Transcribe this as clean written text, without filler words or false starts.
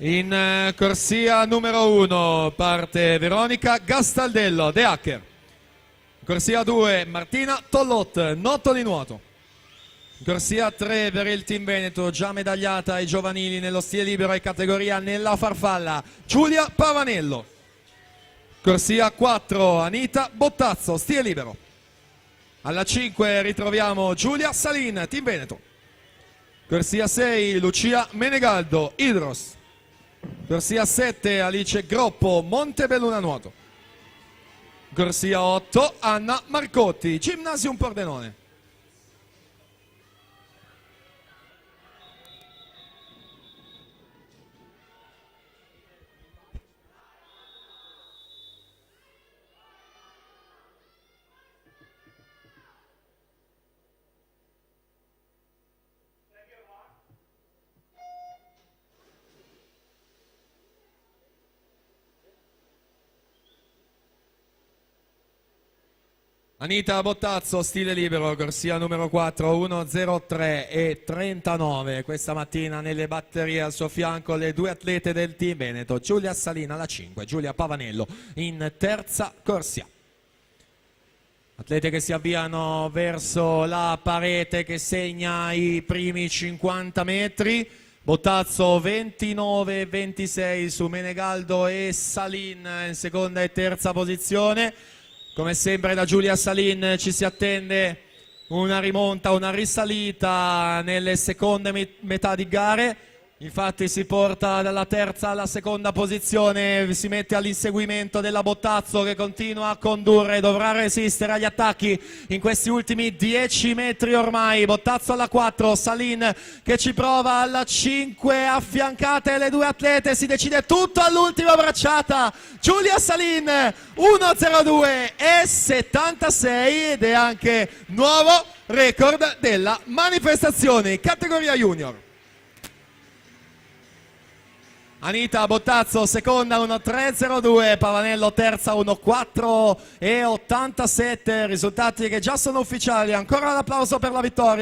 In corsia numero 1 parte Veronica Gastaldello, De Hacker. Corsia 2 Martina Tollot, Notto di nuoto. Corsia 3 per il team Veneto, già medagliata ai giovanili nello stile libero e categoria nella farfalla, Giulia Pavanello. Corsia 4 Anita Bottazzo, stile libero. Alla 5 ritroviamo Giulia Salin, team Veneto. Corsia 6 Lucia Menegaldo, Idros. Corsia 7 Alice Groppo, Montebelluna nuoto. Corsia 8 Anna Marcotti, Gymnasium Pordenone. Anita Bottazzo, stile libero, corsia numero 4, 1.03 e 39. Questa mattina nelle batterie al suo fianco le due atlete del team Veneto, Giulia Salina alla 5, Giulia Pavanello in terza corsia. Atlete che si avviano verso la parete che segna i primi 50 metri. Bottazzo 29-26 su Menegaldo e Salin in seconda e terza posizione. Come sempre da Giulia Salin ci si attende una rimonta, una risalita nelle seconde metà di gare. Infatti si porta dalla terza alla seconda posizione, si mette all'inseguimento della Bottazzo che continua a condurre, dovrà resistere agli attacchi in questi ultimi 10 metri ormai. Bottazzo alla 4, Salin che ci prova alla 5, affiancate le due atlete, si decide tutto all'ultima bracciata. Giulia Salin 1.02 e 76 ed è anche nuovo record della manifestazione, categoria junior. Anita Bottazzo seconda 1.302, Pavanello terza 1.4 e 87, risultati che già sono ufficiali. Ancora l'applauso per la vittoria.